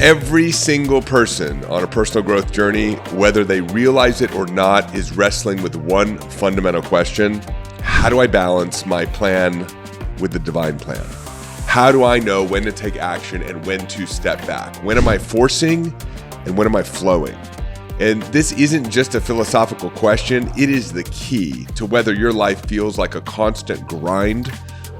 Every single person on a personal growth journey, whether they realize it or not, is wrestling with one fundamental question. How do I balance my plan with the divine plan? How do I know when to take action and when to step back? When am I forcing and when am I flowing? And this isn't just a philosophical question. It is the key to whether your life feels like a constant grind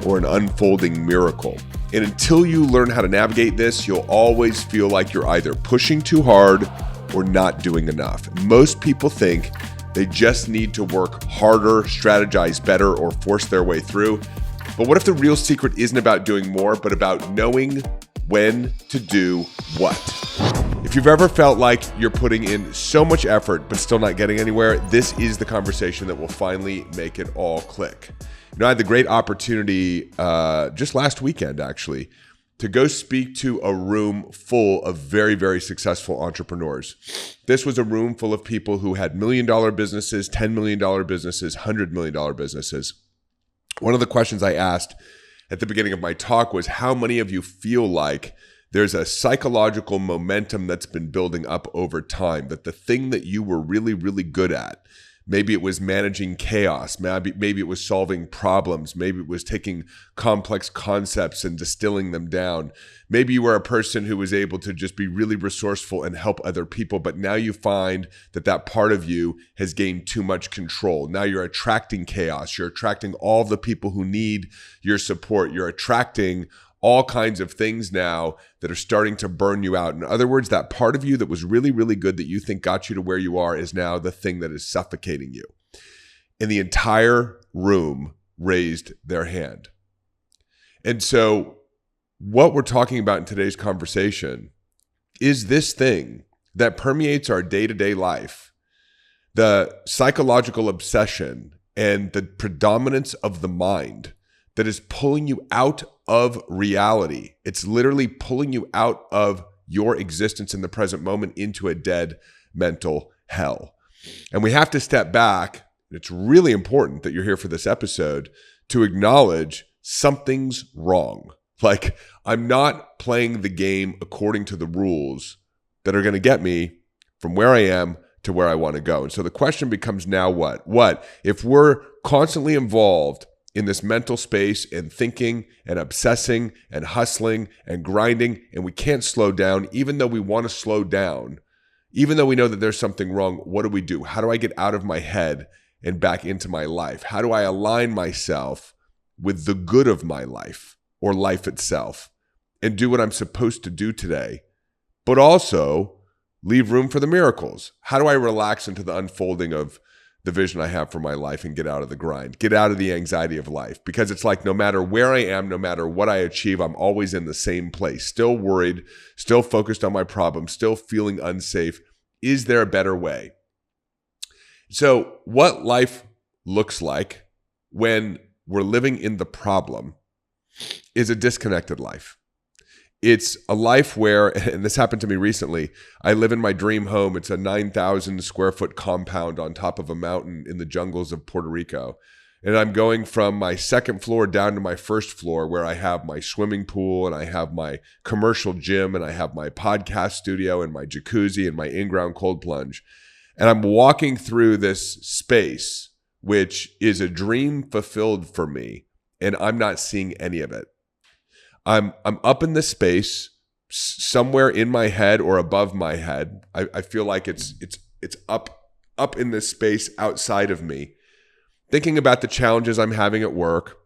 or an unfolding miracle. And until you learn how to navigate this, you'll always feel like you're either pushing too hard or not doing enough. Most people think they just need to work harder, strategize better, or force their way through. But what if the real secret isn't about doing more, but about knowing when to do what? If you've ever felt like you're putting in so much effort but still not getting anywhere, this is the conversation that will finally make it all click. You know, I had the great opportunity just last weekend, actually, to go speak to a room full of very, very successful entrepreneurs. This was a room full of people who had $1 million businesses, $10 million businesses, $100 million businesses. One of the questions I asked at the beginning of my talk was, how many of you feel like there's a psychological momentum that's been building up over time, that the thing that you were really, really good at, maybe it was managing chaos, maybe it was solving problems, maybe it was taking complex concepts and distilling them down. Maybe you were a person who was able to just be really resourceful and help other people, but now you find that that part of you has gained too much control. Now you're attracting chaos. You're attracting all the people who need your support. You're attracting all kinds of things now that are starting to burn you out. In other words, that part of you that was really, really good that you think got you to where you are is now the thing that is suffocating you. And the entire room raised their hand. And so what we're talking about in today's conversation is this thing that permeates our day-to-day life, the psychological obsession and the predominance of the mind that is pulling you out of reality. It's literally pulling you out of your existence in the present moment into a dead mental hell. And we have to step back. It's really important that you're here for this episode to acknowledge something's wrong. Like, I'm not playing the game according to the rules that are going to get me from where I am to where I want to go. And so the question becomes now what? What if we're constantly involved in this mental space and thinking and obsessing and hustling and grinding, and we can't slow down, even though we want to slow down, even though we know that there's something wrong? What do? How do I get out of my head and back into my life? How do I align myself with the good of my life or life itself and do what I'm supposed to do today, but also leave room for the miracles? How do I relax into the unfolding of the vision I have for my life and get out of the grind, get out of the anxiety of life? Because it's like no matter where I am, no matter what I achieve, I'm always in the same place, still worried, still focused on my problems, still feeling unsafe. Is there a better way? So what life looks like when we're living in the problem is a disconnected life. It's a life where, and this happened to me recently, I live in my dream home. It's a 9,000 square foot compound on top of a mountain in the jungles of Puerto Rico. And I'm going from my second floor down to my first floor, where I have my swimming pool and I have my commercial gym and I have my podcast studio and my jacuzzi and my in-ground cold plunge. And I'm walking through this space, which is a dream fulfilled for me, and I'm not seeing any of it. I'm up in this space, somewhere in my head or above my head. I feel like it's up in this space outside of me, thinking about the challenges I'm having at work,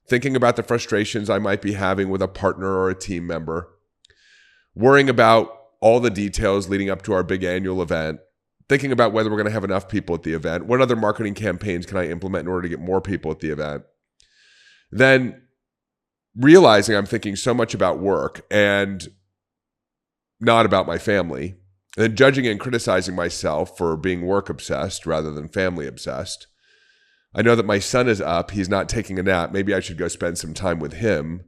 thinking about the frustrations I might be having with a partner or a team member, worrying about all the details leading up to our big annual event, thinking about whether we're going to have enough people at the event, what other marketing campaigns can I implement in order to get more people at the event. Then realizing I'm thinking so much about work and not about my family, and then judging and criticizing myself for being work obsessed rather than family obsessed. I know that my son is up. He's not taking a nap. Maybe I should go spend some time with him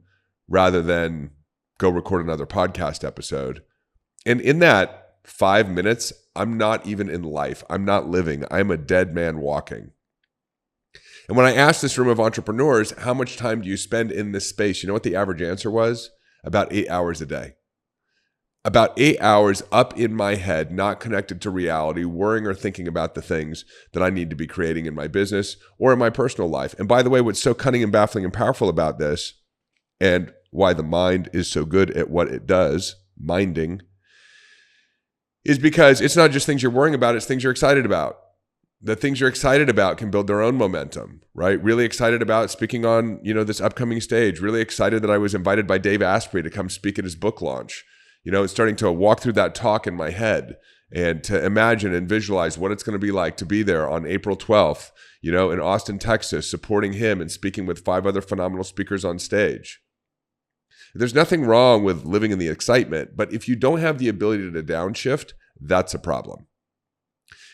rather than go record another podcast episode. And in that 5 minutes, I'm not even in life. I'm not living. I'm a dead man walking. And when I asked this room of entrepreneurs, how much time do you spend in this space? You know what the average answer was? About 8 hours a day. about 8 hours up in my head, not connected to reality, worrying or thinking about the things that I need to be creating in my business or in my personal life. And by the way, what's so cunning and baffling and powerful about this, and why the mind is so good at what it does, minding, is because it's not just things you're worrying about, it's things you're excited about. The things you're excited about can build their own momentum, right? Really excited about speaking on, this upcoming stage. Really excited that I was invited by Dave Asprey to come speak at his book launch. It's starting to walk through that talk in my head and to imagine and visualize what it's going to be like to be there on April 12th, in Austin, Texas, supporting him and speaking with 5 other phenomenal speakers on stage. There's nothing wrong with living in the excitement, but if you don't have the ability to downshift, that's a problem.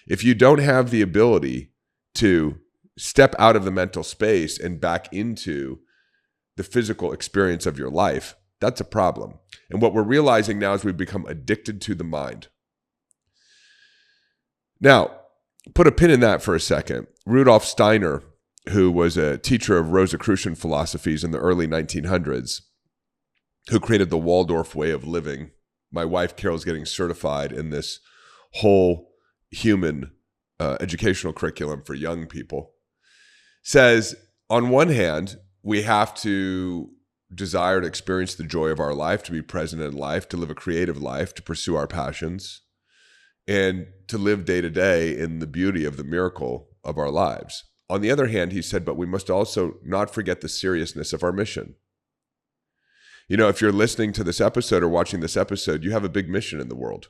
If you don't have the ability to step out of the mental space and back into the physical experience of your life, that's a problem. And what we're realizing now is we've become addicted to the mind. Now, put a pin in that for a second. Rudolf Steiner, who was a teacher of Rosicrucian philosophies in the early 1900s, who created the Waldorf way of living. My wife, Carol's getting certified in this whole human educational curriculum for young people, says, on one hand, we have to desire to experience the joy of our life, to be present in life, to live a creative life, to pursue our passions, and to live day to day in the beauty of the miracle of our lives. On the other hand, he said, but we must also not forget the seriousness of our mission. If you're listening to this episode or watching this episode, you have a big mission in the world.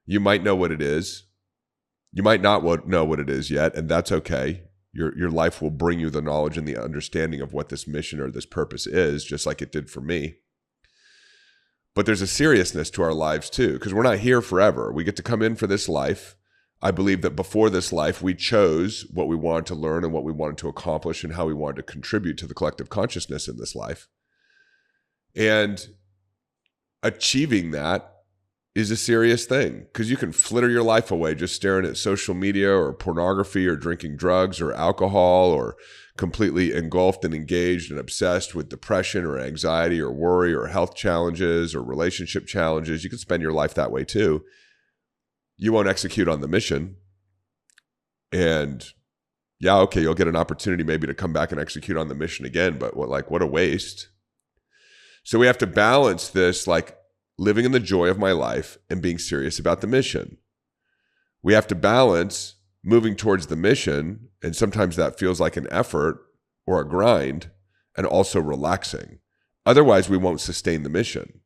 You might know what it is. You might not know what it is yet, and that's okay. Your life will bring you the knowledge and the understanding of what this mission or this purpose is, just like it did for me. But there's a seriousness to our lives too, because we're not here forever. We get to come in for this life. I believe that before this life, we chose what we wanted to learn and what we wanted to accomplish and how we wanted to contribute to the collective consciousness in this life. And achieving that is a serious thing, because you can flitter your life away just staring at social media or pornography or drinking drugs or alcohol, or completely engulfed and engaged and obsessed with depression or anxiety or worry or health challenges or relationship challenges. You can spend your life that way too. You won't execute on the mission. And yeah, okay, you'll get an opportunity maybe to come back and execute on the mission again, but what a waste. So we have to balance this, living in the joy of my life and being serious about the mission. We have to balance moving towards the mission, and sometimes that feels like an effort or a grind, and also relaxing. Otherwise, we won't sustain the mission.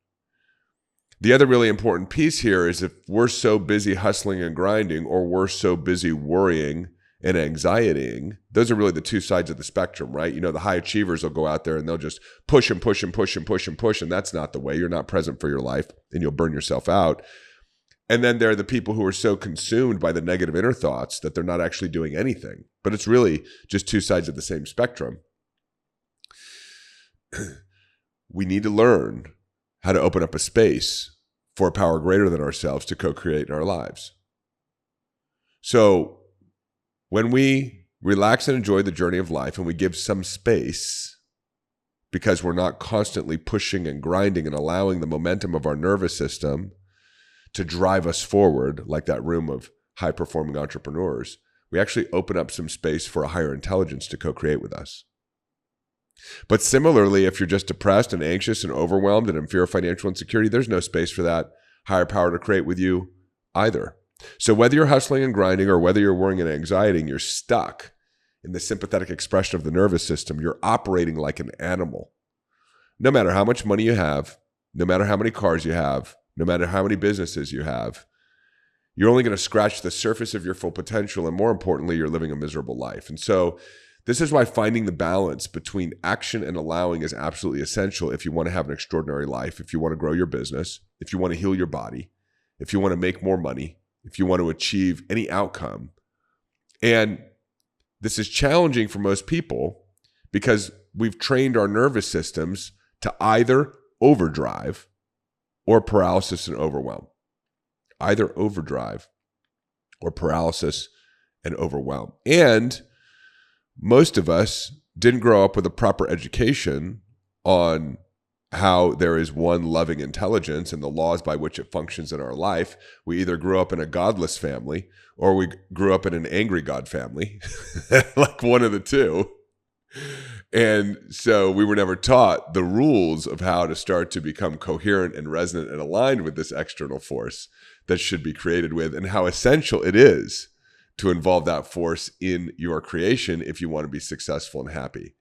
The other really important piece here is if we're so busy hustling and grinding, or we're so busy worrying and anxietying, those are really the two sides of the spectrum, right? The high achievers will go out there and they'll just push and push and push and push and push, and that's not the way. You're not present for your life and you'll burn yourself out. And then there are the people who are so consumed by the negative inner thoughts that they're not actually doing anything. But it's really just two sides of the same spectrum. We need to learn how to open up a space for a power greater than ourselves to co-create in our lives. So when we relax and enjoy the journey of life, and we give some space, because we're not constantly pushing and grinding and allowing the momentum of our nervous system to drive us forward, like that room of high-performing entrepreneurs, we actually open up some space for a higher intelligence to co-create with us. But similarly, if you're just depressed and anxious and overwhelmed and in fear of financial insecurity, there's no space for that higher power to create with you either. So whether you're hustling and grinding, or whether you're worrying and anxietying, you're stuck in the sympathetic expression of the nervous system. You're operating like an animal. No matter how much money you have, no matter how many cars you have, no matter how many businesses you have, you're only going to scratch the surface of your full potential. And more importantly, you're living a miserable life. And so this is why finding the balance between action and allowing is absolutely essential if you want to have an extraordinary life, if you want to grow your business, if you want to heal your body, if you want to make more money, if you want to achieve any outcome. And this is challenging for most people because we've trained our nervous systems to either overdrive or paralysis and overwhelm. Either overdrive or paralysis and overwhelm. And most of us didn't grow up with a proper education on how there is one loving intelligence and the laws by which it functions in our life. We either grew up in a godless family or we grew up in an angry God family, like one of the two. And so we were never taught the rules of how to start to become coherent and resonant and aligned with this external force that should be created with, and how essential it is to involve that force in your creation if you want to be successful and happy.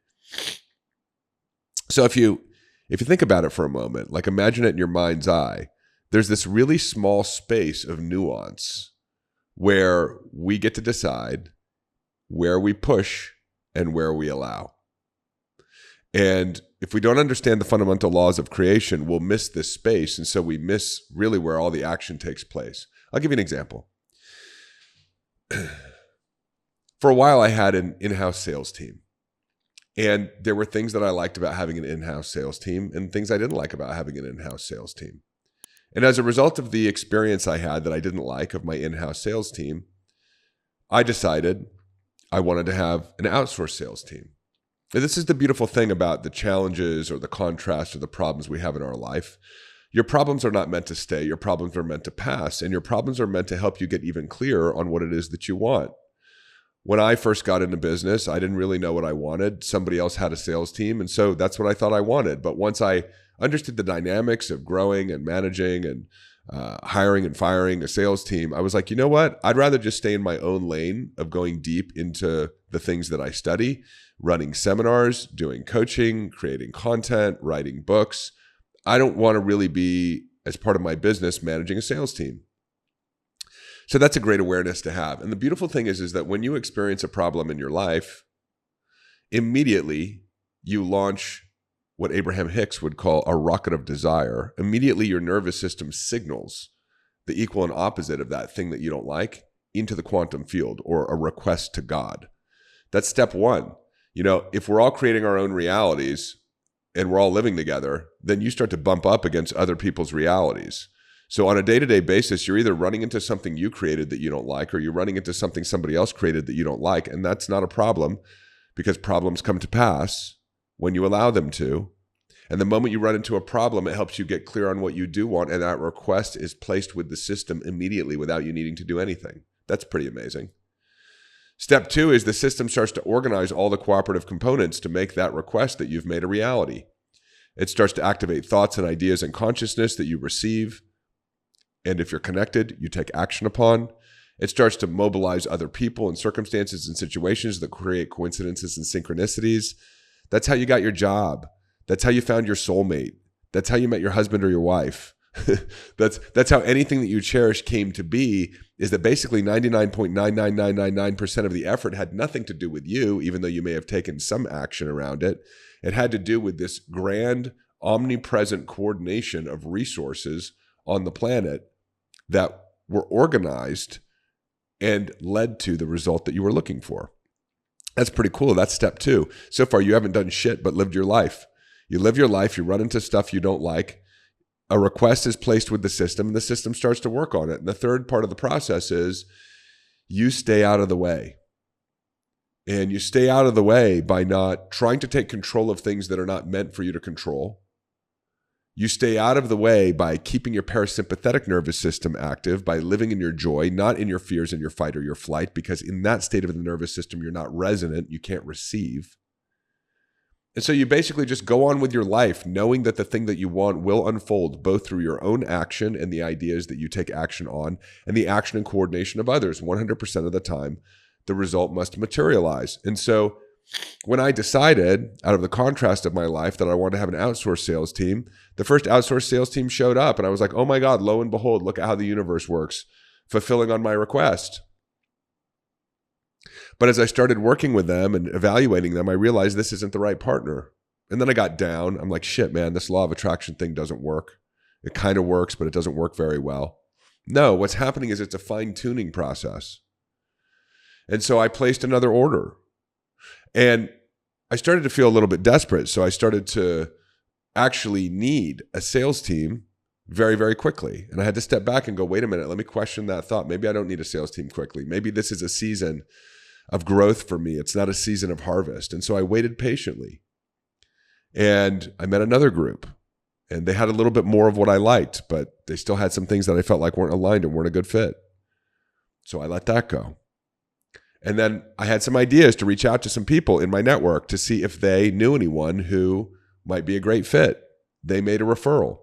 So if you think about it for a moment, like imagine it in your mind's eye, there's this really small space of nuance where we get to decide where we push and where we allow. And if we don't understand the fundamental laws of creation, we'll miss this space. And so we miss really where all the action takes place. I'll give you an example. For a while, I had an in-house sales team. And there were things that I liked about having an in-house sales team and things I didn't like about having an in-house sales team. And as a result of the experience I had that I didn't like of my in-house sales team, I decided I wanted to have an outsourced sales team. And this is the beautiful thing about the challenges or the contrast or the problems we have in our life. Your problems are not meant to stay. Your problems are meant to pass. And your problems are meant to help you get even clearer on what it is that you want. When I first got into business, I didn't really know what I wanted. Somebody else had a sales team. And so that's what I thought I wanted. But once I understood the dynamics of growing and managing and hiring and firing a sales team, I was like, you know what? I'd rather just stay in my own lane of going deep into the things that I study, running seminars, doing coaching, creating content, writing books. I don't want to really be, as part of my business, managing a sales team. So that's a great awareness to have. And the beautiful thing is that when you experience a problem in your life, immediately you launch what Abraham Hicks would call a rocket of desire. Immediately your nervous system signals the equal and opposite of that thing that you don't like into the quantum field, or a request to God. That's step one. You know, if we're all creating our own realities and we're all living together, then you start to bump up against other people's realities. So on a day-to-day basis, you're either running into something you created that you don't like, or you're running into something somebody else created that you don't like. And that's not a problem, because problems come to pass when you allow them to. And the moment you run into a problem, it helps you get clear on what you do want. And that request is placed with the system immediately without you needing to do anything. That's pretty amazing. Step two is the system starts to organize all the cooperative components to make that request that you've made a reality. It starts to activate thoughts and ideas and consciousness that you receive. And if you're connected, you take action upon. It starts to mobilize other people and circumstances and situations that create coincidences and synchronicities. That's how you got your job. That's how you found your soulmate. That's how you met your husband or your wife. That's how anything that you cherish came to be, is that basically 99.99999% of the effort had nothing to do with you, even though you may have taken some action around it. It had to do with this grand, omnipresent coordination of resources on the planet that were organized and led to the result that you were looking for. That's pretty cool. That's step two. So far, you haven't done shit but lived your life. You live your life, you run into stuff you don't like. A request is placed with the system, and the system starts to work on it. And the third part of the process is you stay out of the way. And you stay out of the way by not trying to take control of things that are not meant for you to control. You stay out of the way by keeping your parasympathetic nervous system active, by living in your joy, not in your fears and your fight or your flight, because in that state of the nervous system, you're not resonant, you can't receive. And so you basically just go on with your life, knowing that the thing that you want will unfold both through your own action and the ideas that you take action on, and the action and coordination of others. 100% of the time, the result must materialize. And so when I decided, out of the contrast of my life, that I wanted to have an outsourced sales team, the first outsourced sales team showed up, and I was like, oh my God, lo and behold, look at how the universe works, fulfilling on my request. But as I started working with them and evaluating them, I realized this isn't the right partner. And then I got down. I'm like, shit, man, this law of attraction thing doesn't work. It kind of works, but it doesn't work very well. No, what's happening is it's a fine-tuning process. And so I placed another order. And I started to feel a little bit desperate. So I started to actually need a sales team very, very quickly. And I had to step back and go, wait a minute, let me question that thought. Maybe I don't need a sales team quickly. Maybe this is a season of growth for me. It's not a season of harvest. And so I waited patiently. And I met another group. And they had a little bit more of what I liked, but they still had some things that I felt like weren't aligned and weren't a good fit. So I let that go. And then I had some ideas to reach out to some people in my network to see if they knew anyone who might be a great fit. They made a referral.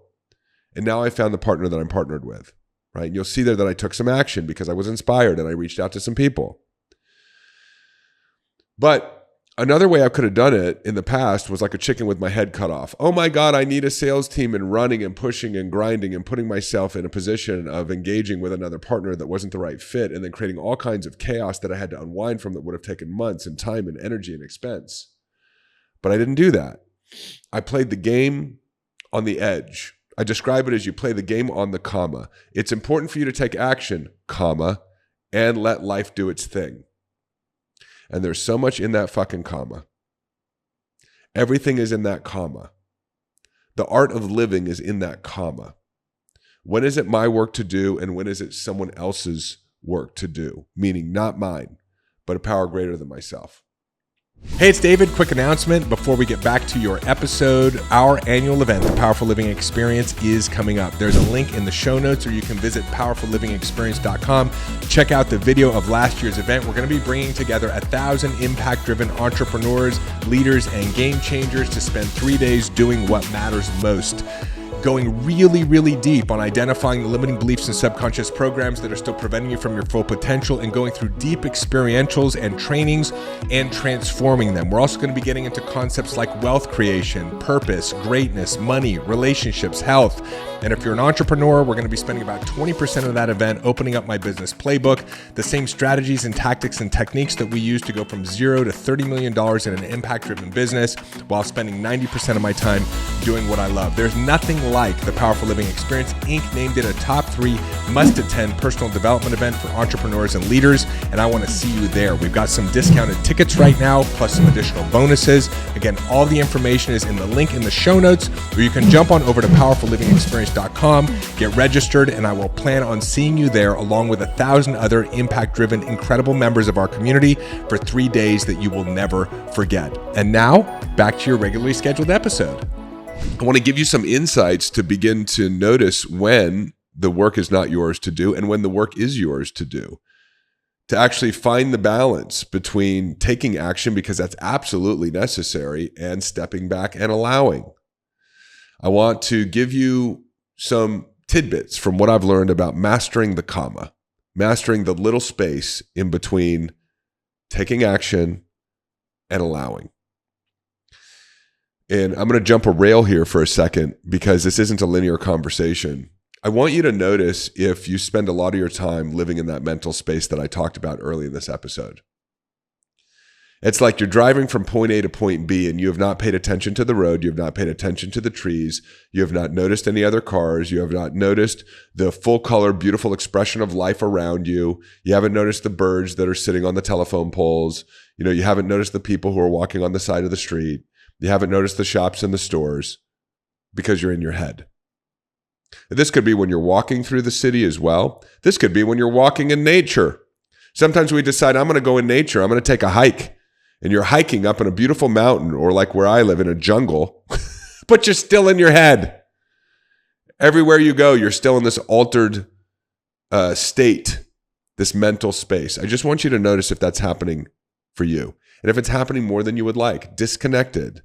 And now I found the partner that I'm partnered with, right? And you'll see there that I took some action because I was inspired and I reached out to some people. But another way I could have done it in the past was like a chicken with my head cut off. Oh my God, I need a sales team and running and pushing and grinding and putting myself in a position of engaging with another partner that wasn't the right fit and then creating all kinds of chaos that I had to unwind from that would have taken months and time and energy and expense. But I didn't do that. I played the game on the edge. I describe it as you play the game on the comma. It's important for you to take action, comma, and let life do its thing. And there's so much in that fucking comma. Everything is in that comma. The art of living is in that comma. When is it my work to do and when is it someone else's work to do? Meaning not mine, but a power greater than myself. Hey, it's David. Quick announcement before we get back to your episode. Our annual event, the Powerful Living Experience, is coming up. There's a link in the show notes, or you can visit powerfullivingexperience.com. Check out the video of last year's event. We're going to be bringing together 1,000 impact-driven entrepreneurs, leaders, and game changers to spend 3 days doing what matters most. Going really, really deep on identifying the limiting beliefs and subconscious programs that are still preventing you from your full potential and going through deep experientials and trainings and transforming them. We're also going to be getting into concepts like wealth creation, purpose, greatness, money, relationships, health. And if you're an entrepreneur, we're going to be spending about 20% of that event opening up my business playbook, the same strategies and tactics and techniques that we use to go from $0 to $30 million in an impact-driven business while spending 90% of my time doing what I love. There's nothing like the Powerful Living Experience. Inc. named it a top 3 must-attend personal development event for entrepreneurs and leaders, and I want to see you there. We've got some discounted tickets right now, plus some additional bonuses. Again, all the information is in the link in the show notes, or you can jump on over to powerfullivingexperience.com, get registered, and I will plan on seeing you there along with 1,000 other impact-driven, incredible members of our community for 3 days that you will never forget. And now, back to your regularly scheduled episode. I want to give you some insights to begin to notice when the work is not yours to do and when the work is yours to do. To actually find the balance between taking action, because that's absolutely necessary, and stepping back and allowing. I want to give you some tidbits from what I've learned about mastering the comma, mastering the little space in between taking action and allowing. And I'm going to jump a rail here for a second because this isn't a linear conversation. I want you to notice if you spend a lot of your time living in that mental space that I talked about early in this episode. It's like you're driving from point A to point B and you have not paid attention to the road. You have not paid attention to the trees. You have not noticed any other cars. You have not noticed the full color, beautiful expression of life around you. You haven't noticed the birds that are sitting on the telephone poles. You haven't noticed the people who are walking on the side of the street. You haven't noticed the shops and the stores because you're in your head. This could be when you're walking through the city as well. This could be when you're walking in nature. Sometimes we decide, I'm going to go in nature. I'm going to take a hike. And you're hiking up in a beautiful mountain, or like where I live in a jungle, but you're still in your head. Everywhere you go, you're still in this altered state, this mental space. I just want you to notice if that's happening for you. And if it's happening more than you would like, disconnected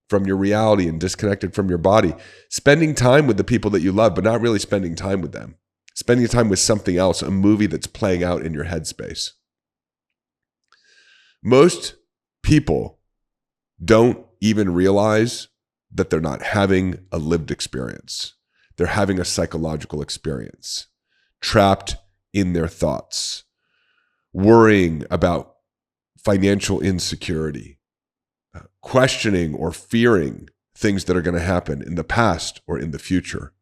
from your reality and disconnected from your body, spending time with the people that you love, but not really spending time with them, spending time with something else, a movie that's playing out in your headspace. Most people don't even realize that they're not having a lived experience. They're having a psychological experience, trapped in their thoughts, worrying about financial insecurity, questioning or fearing things that are going to happen in the past or in the future.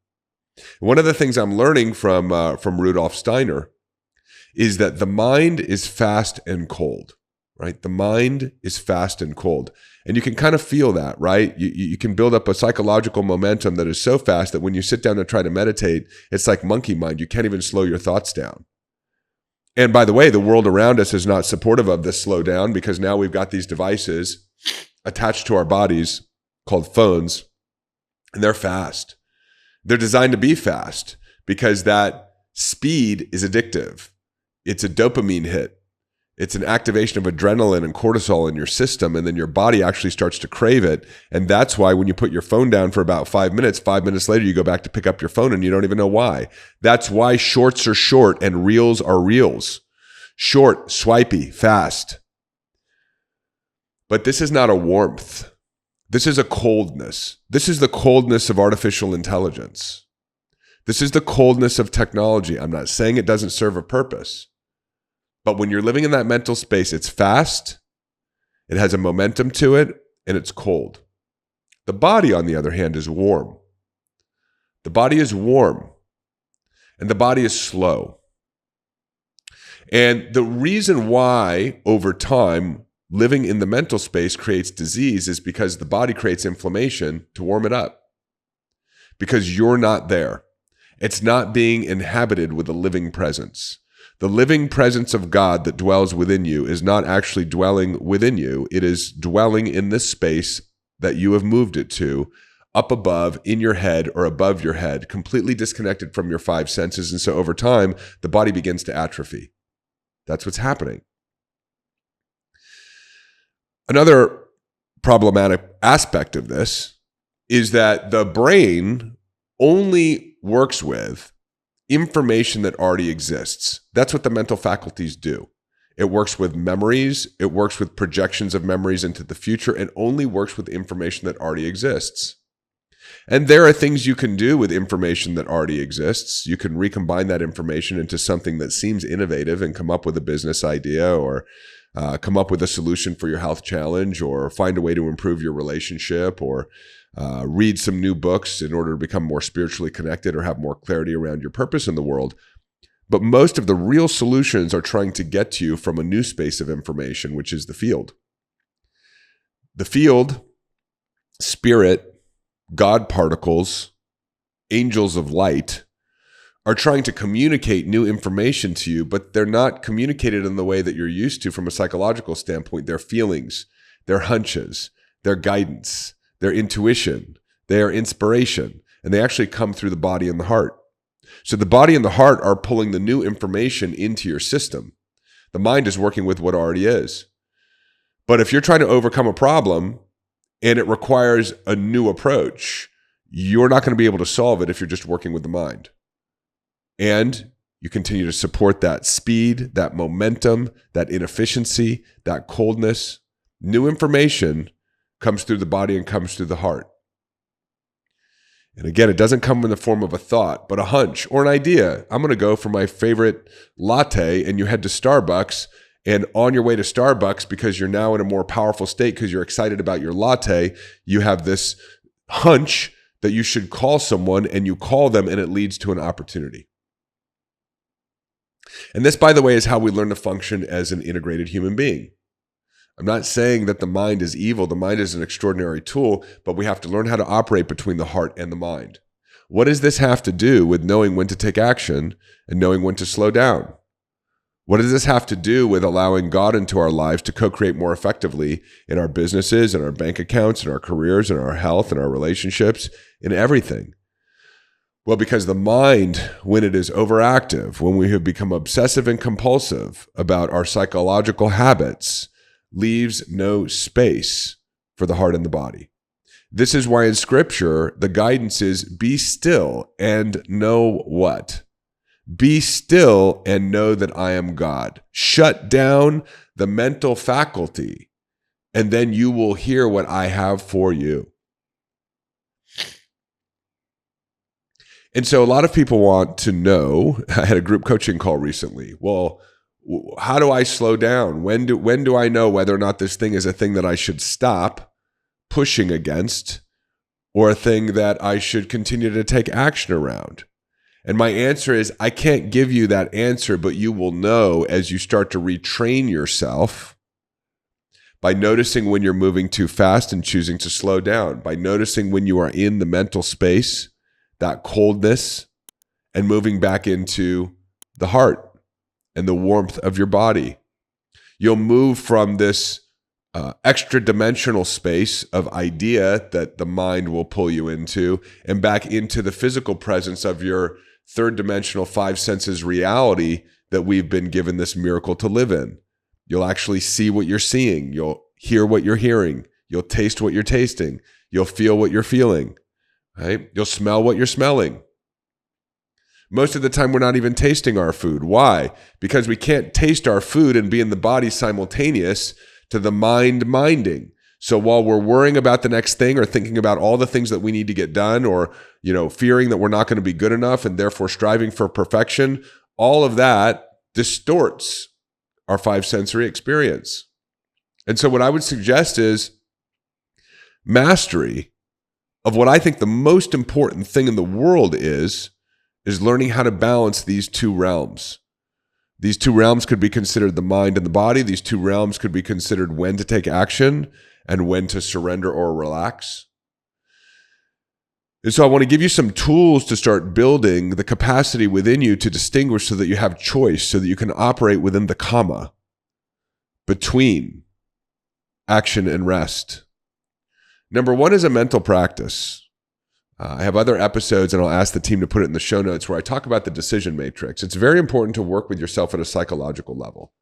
One of the things I'm learning from Rudolf Steiner is that the mind is fast and cold. Right? The mind is fast and cold. And you can kind of feel that, right? You can build up a psychological momentum that is so fast that when you sit down and try to meditate, it's like monkey mind. You can't even slow your thoughts down. And by the way, the world around us is not supportive of this slowdown because now we've got these devices attached to our bodies called phones. and they're fast. They're designed to be fast because that speed is addictive. It's a dopamine hit. It's an activation of adrenaline and cortisol in your system, and then your body actually starts to crave it. And that's why when you put your phone down for about 5 minutes later, you go back to pick up your phone and you don't even know why. That's why shorts are short and reels are reels. Short, swipey, fast. But this is not a warmth. This is a coldness. This is the coldness of artificial intelligence. This is the coldness of technology. I'm not saying it doesn't serve a purpose. But when you're living in that mental space, it's fast, it has a momentum to it, and it's cold. The body, on the other hand, is warm. The body is warm, and the body is slow. And the reason why, over time, living in the mental space creates disease is because the body creates inflammation to warm it up. Because you're not there. It's not being inhabited with a living presence. The living presence of God that dwells within you is not actually dwelling within you. It is dwelling in this space that you have moved it to, up above, in your head, or above your head, completely disconnected from your five senses. And so over time, the body begins to atrophy. That's what's happening. Another problematic aspect of this is that the brain only works with information that already exists. That's what the mental faculties do. It works with memories. It works with projections of memories into the future, and only works with information that already exists. And there are things you can do with information that already exists. You can recombine that information into something that seems innovative and come up with a business idea, or come up with a solution for your health challenge, or find a way to improve your relationship, or read some new books in order to become more spiritually connected or have more clarity around your purpose in the world. But most of the real solutions are trying to get to you from a new space of information, which is the field. The field, spirit, God particles, angels of light, are trying to communicate new information to you, but they're not communicated in the way that you're used to from a psychological standpoint. Their feelings, their hunches, their guidance, their intuition, their inspiration, and they actually come through the body and the heart. So the body and the heart are pulling the new information into your system. The mind is working with what already is. But if you're trying to overcome a problem and it requires a new approach, you're not going to be able to solve it if you're just working with the mind. And you continue to support that speed, that momentum, that inefficiency, that coldness. New information comes through the body and comes through the heart. And again, it doesn't come in the form of a thought, but a hunch or an idea. I'm going to go for my favorite latte, and you head to Starbucks, and on your way to Starbucks, because you're now in a more powerful state because you're excited about your latte, you have this hunch that you should call someone, and you call them, and it leads to an opportunity. And this, by the way, is how we learn to function as an integrated human being. I'm not saying that the mind is evil. The mind is an extraordinary tool, but we have to learn how to operate between the heart and the mind. What does this have to do with knowing when to take action and knowing when to slow down? What does this have to do with allowing God into our lives to co-create more effectively in our businesses, in our bank accounts, in our careers, in our health, in our relationships, in everything? Well, because the mind, when it is overactive, when we have become obsessive and compulsive about our psychological habits, leaves no space for the heart and the body. This is why in Scripture, the guidance is be still and know what? Be still and know that I am God. Shut down the mental faculty, and then you will hear what I have for you. And so a lot of people want to know, I had a group coaching call recently. Well, how do I slow down? When do I know whether or not this thing is a thing that I should stop pushing against, or a thing that I should continue to take action around? And my answer is, I can't give you that answer, but you will know as you start to retrain yourself by noticing when you're moving too fast and choosing to slow down, by noticing when you are in the mental space, that coldness, and moving back into the heart and the warmth of your body. You'll move from this extra dimensional space of idea that the mind will pull you into, and back into the physical presence of your third dimensional five senses reality that we've been given this miracle to live in. You'll actually see what you're seeing. You'll hear what you're hearing. You'll taste what you're tasting. You'll feel what you're feeling, right? You'll smell what you're smelling. Most of the time, we're not even tasting our food. Why? Because we can't taste our food and be in the body simultaneous to the mind minding. So while we're worrying about the next thing or thinking about all the things that we need to get done, or, fearing that we're not going to be good enough and therefore striving for perfection, all of that distorts our five sensory experience. And so what I would suggest is mastery of what I think the most important thing in the world is learning how to balance these two realms. These two realms could be considered the mind and the body. These two realms could be considered when to take action and when to surrender or relax. And so I want to give you some tools to start building the capacity within you to distinguish so that you have choice, so that you can operate within the comma between action and rest. Number one is a mental practice. I have other episodes, and I'll ask the team to put it in the show notes, where I talk about the decision matrix. It's very important to work with yourself at a psychological level.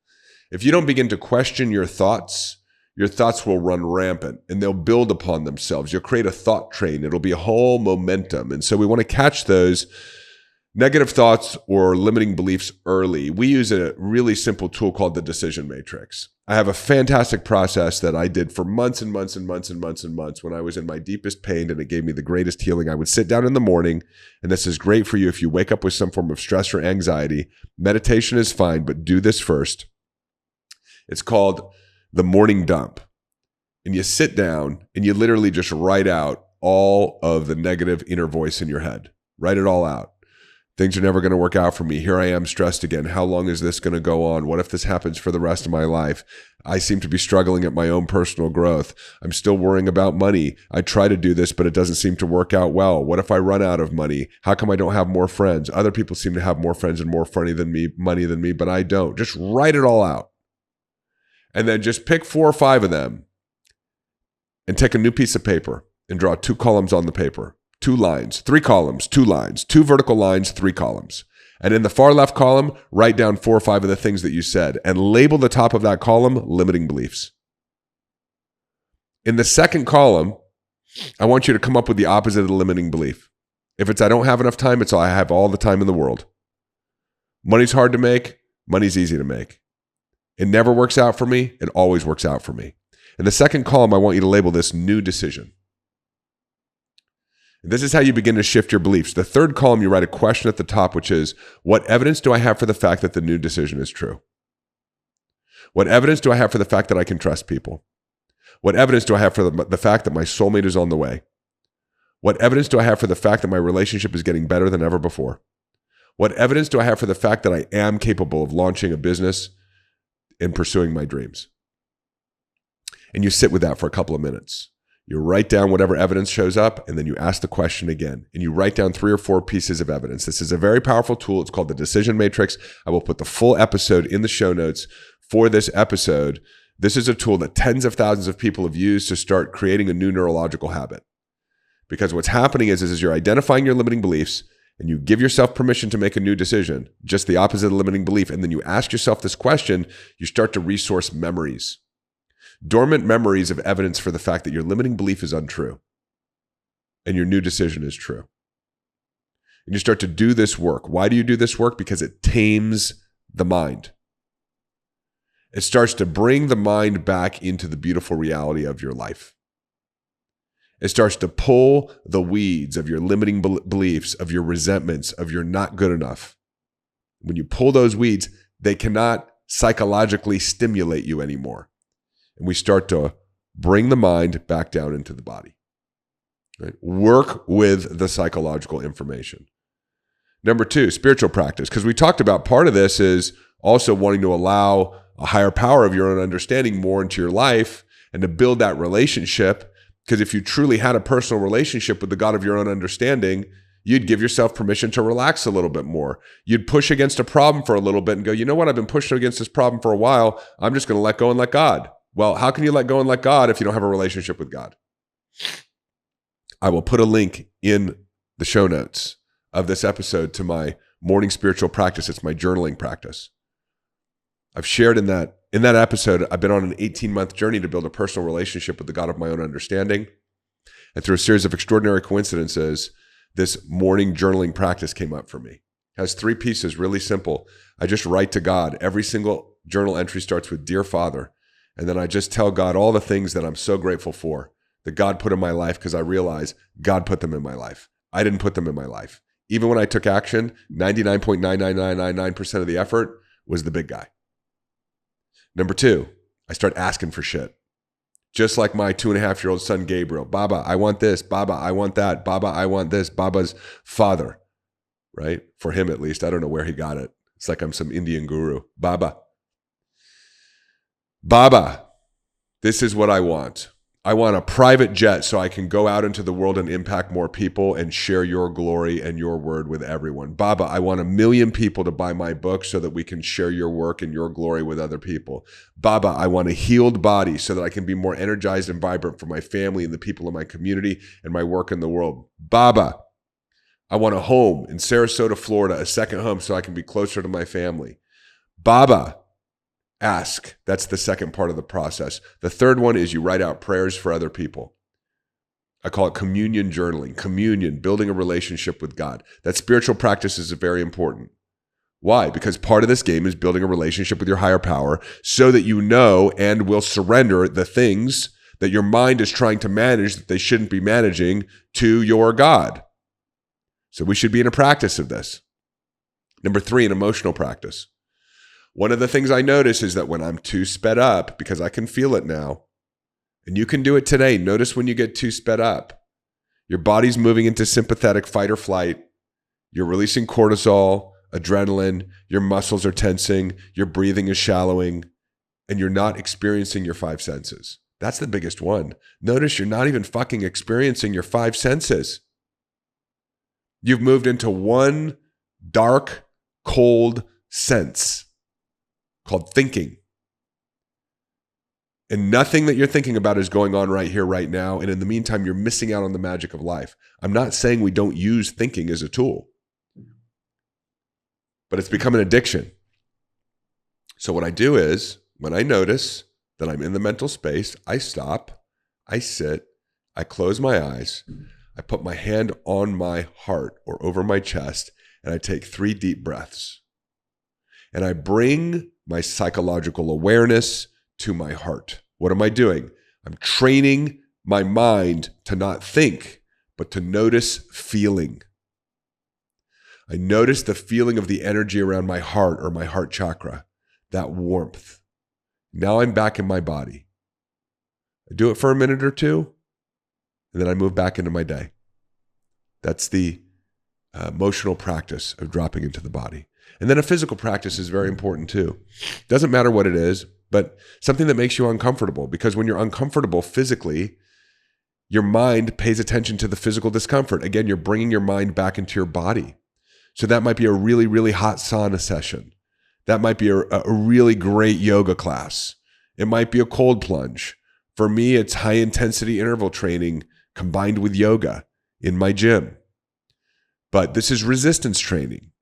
If you don't begin to question your thoughts will run rampant and they'll build upon themselves. You'll create a thought train. It'll be a whole momentum. And so we want to catch those negative thoughts or limiting beliefs early. We use a really simple tool called the decision matrix. I have a fantastic process that I did for months and months and months and months and months when I was in my deepest pain, and it gave me the greatest healing. I would sit down in the morning, and this is great for you if you wake up with some form of stress or anxiety. Meditation is fine, but do this first. It's called the morning dump. And you sit down and you literally just write out all of the negative inner voice in your head. Write it all out. Things are never going to work out for me. Here I am stressed again. How long is this going to go on? What if this happens for the rest of my life? I seem to be struggling at my own personal growth. I'm still worrying about money. I try to do this, but it doesn't seem to work out well. What if I run out of money? How come I don't have more friends? Other people seem to have more friends and more money than me, but I don't. Just write it all out. And then just pick 4 or 5 of them and take a new piece of paper and draw 2 columns on the paper. 2 lines, 3 columns, 2 lines, 2 vertical lines, 3 columns. And in the far left column, write down 4 or 5 of the things that you said and label the top of that column limiting beliefs. In the second column, I want you to come up with the opposite of the limiting belief. If it's I don't have enough time, it's I have all the time in the world. Money's hard to make, money's easy to make. It never works out for me, it always works out for me. In the second column, I want you to label this new decision. This is how you begin to shift your beliefs. The third column, you write a question at the top, which is, what evidence do I have for the fact that the new decision is true? What evidence do I have for the fact that I can trust people? What evidence do I have for the fact that my soulmate is on the way? What evidence do I have for the fact that my relationship is getting better than ever before? What evidence do I have for the fact that I am capable of launching a business and pursuing my dreams? And you sit with that for a couple of minutes. You write down whatever evidence shows up, and then you ask the question again. And you write down 3 or 4 pieces of evidence. This is a very powerful tool. It's called the Decision Matrix. I will put the full episode in the show notes for this episode. This is a tool that tens of thousands of people have used to start creating a new neurological habit. Because what's happening is you're identifying your limiting beliefs, and you give yourself permission to make a new decision, just the opposite of the limiting belief. And then you ask yourself this question, you start to resource memories. Dormant memories of evidence for the fact that your limiting belief is untrue and your new decision is true. And you start to do this work. Why do you do this work? Because it tames the mind. It starts to bring the mind back into the beautiful reality of your life. It starts to pull the weeds of your limiting beliefs, of your resentments, of your not good enough. When you pull those weeds, they cannot psychologically stimulate you anymore. And we start to bring the mind back down into the body. Right? Work with the psychological information. Number 2, spiritual practice. Because we talked about part of this is also wanting to allow a higher power of your own understanding more into your life and to build that relationship. Because if you truly had a personal relationship with the God of your own understanding, you'd give yourself permission to relax a little bit more. You'd push against a problem for a little bit and go, you know what? I've been pushing against this problem for a while. I'm just going to let go and let God. Well, how can you let go and let God if you don't have a relationship with God? I will put a link in the show notes of this episode to my morning spiritual practice. It's my journaling practice. I've shared in that episode, I've been on an 18-month journey to build a personal relationship with the God of my own understanding. And through a series of extraordinary coincidences, this morning journaling practice came up for me. It has 3 pieces, really simple. I just write to God. Every single journal entry starts with Dear Father. And then I just tell God all the things that I'm so grateful for that God put in my life, because I realize God put them in my life. I didn't put them in my life. Even when I took action, 99.99999% of the effort was the big guy. Number 2, I start asking for shit. Just like my 2.5-year-old son, Gabriel. Baba, I want this. Baba, I want that. Baba, I want this. Baba's father, right? For him, at least. I don't know where he got it. It's like I'm some Indian guru. Baba, this is what I want. I want a private jet so I can go out into the world and impact more people and share your glory and your word with everyone. Baba, I want 1 million people to buy my book so that we can share your work and your glory with other people. Baba, I want a healed body so that I can be more energized and vibrant for my family and the people in my community and my work in the world. Baba, I want a home in Sarasota, Florida, a second home so I can be closer to my family. Baba, ask. That's the second part of the process. The third one is you write out prayers for other people. I call it communion journaling. Communion, building a relationship with God. That spiritual practice is very important. Why? Because part of this game is building a relationship with your higher power so that you know and will surrender the things that your mind is trying to manage that they shouldn't be managing to your God. So we should be in a practice of this. Number 3, an emotional practice. One of the things I notice is that when I'm too sped up, because I can feel it now, and you can do it today, notice when you get too sped up, your body's moving into sympathetic fight or flight, you're releasing cortisol, adrenaline, your muscles are tensing, your breathing is shallowing, and you're not experiencing your 5 senses. That's the biggest one. Notice you're not even fucking experiencing your 5 senses. You've moved into one dark, cold sense called thinking. And nothing that you're thinking about is going on right here, right now. And in the meantime, you're missing out on the magic of life. I'm not saying we don't use thinking as a tool, but it's become an addiction. So what I do is, when I notice that I'm in the mental space, I stop, I sit, I close my eyes, I put my hand on my heart or over my chest, and I take 3 deep breaths. And I bring my psychological awareness to my heart. What am I doing? I'm training my mind to not think, but to notice feeling. I notice the feeling of the energy around my heart or my heart chakra, that warmth. Now I'm back in my body. I do it for a minute or 2, and then I move back into my day. That's the emotional practice of dropping into the body. And then a physical practice is very important too. Doesn't matter what it is, but something that makes you uncomfortable, because when you're uncomfortable physically, your mind pays attention to the physical discomfort. Again, you're bringing your mind back into your body. So that might be a really, really hot sauna session. That might be a really great yoga class. It might be a cold plunge. For me, it's high intensity interval training combined with yoga in my gym. But this is resistance training.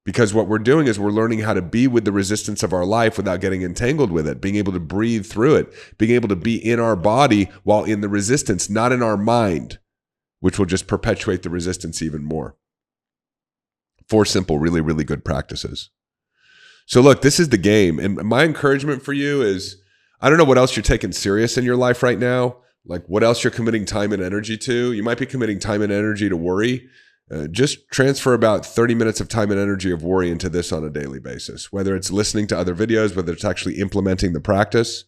Because what we're doing is we're learning how to be with the resistance of our life without getting entangled with it, being able to breathe through it, being able to be in our body while in the resistance, not in our mind, which will just perpetuate the resistance even more. 4 simple, really, really good practices. So look, this is the game. And my encouragement for you is, I don't know what else you're taking serious in your life right now, like what else you're committing time and energy to. You might be committing time and energy to worry. Just transfer about 30 minutes of time and energy of worry into this on a daily basis, whether it's listening to other videos, whether it's actually implementing the practice.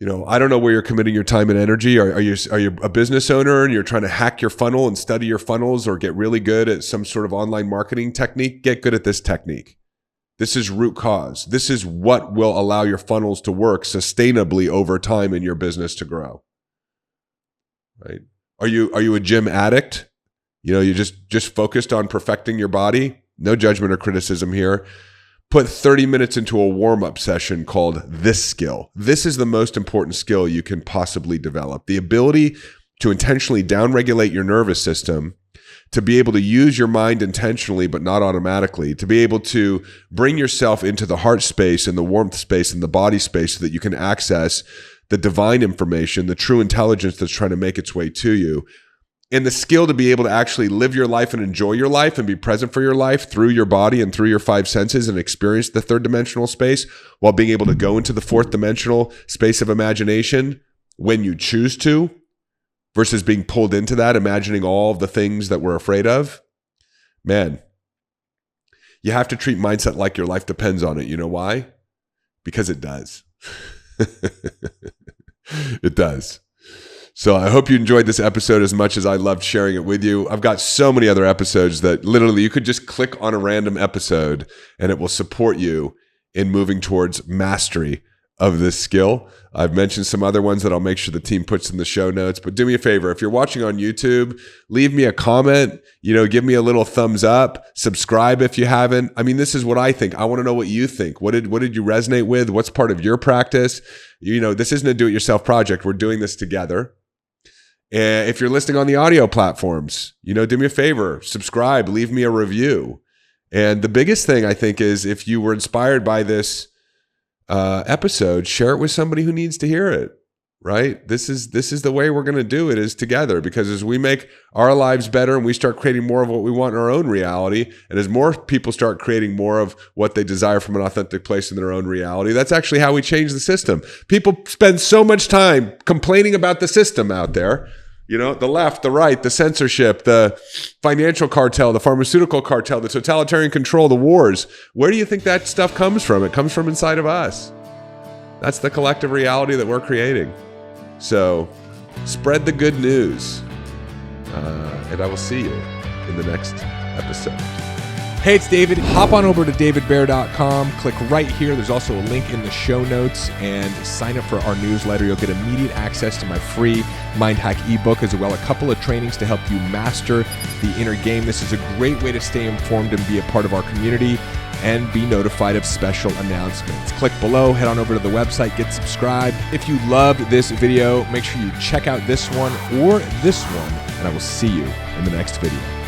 You know, I don't know where you're committing your time and energy. Are you a business owner and you're trying to hack your funnel and study your funnels or get really good at some sort of online marketing technique? Get good at this technique. This is root cause. This is what will allow your funnels to work sustainably over time in your business to grow. Right? Are you a gym addict? You know, you just focused on perfecting your body. No judgment or criticism here. put 30 minutes into a warm-up session called this skill. This is the most important skill you can possibly develop. The ability to intentionally downregulate your nervous system, to be able to use your mind intentionally but not automatically, to be able to bring yourself into the heart space and the warmth space and the body space so that you can access the divine information, the true intelligence that's trying to make its way to you. And the skill to be able to actually live your life and enjoy your life and be present for your life through your body and through your five senses and experience the third dimensional space while being able to go into the fourth dimensional space of imagination when you choose to, versus being pulled into that, imagining all of the things that we're afraid of. Man, you have to treat mindset like your life depends on it. You know why? Because it does. It does. So I hope you enjoyed this episode as much as I loved sharing it with you. I've got so many other episodes that literally you could just click on a random episode and it will support you in moving towards mastery of this skill. I've mentioned some other ones that I'll make sure the team puts in the show notes, but do me a favor. If you're watching on YouTube, leave me a comment, give me a little thumbs up, subscribe if you haven't. I mean, this is what I think. I want to know what you think. What did you resonate with? What's part of your practice? This isn't a do-it-yourself project. We're doing this together. And if you're listening on the audio platforms, do me a favor, subscribe, leave me a review. And the biggest thing I think is if you were inspired by this episode, share it with somebody who needs to hear it, right? This is the way we're going to do it, is together, because as we make our lives better and we start creating more of what we want in our own reality, and as more people start creating more of what they desire from an authentic place in their own reality, that's actually how we change the system. People spend so much time complaining about the system out there. The left, the right, the censorship, the financial cartel, the pharmaceutical cartel, the totalitarian control, the wars. Where do you think that stuff comes from? It comes from inside of us. That's the collective reality that we're creating. So spread the good news. And I will see you in the next episode. Hey, it's David. Hop on over to davidbear.com. Click right here. There's also a link in the show notes, and sign up for our newsletter. You'll get immediate access to my free Mind Hack ebook, as well as a couple of trainings to help you master the inner game. This is a great way to stay informed and be a part of our community and be notified of special announcements. Click below, head on over to the website, get subscribed. If you loved this video, make sure you check out this one or this one, and I will see you in the next video.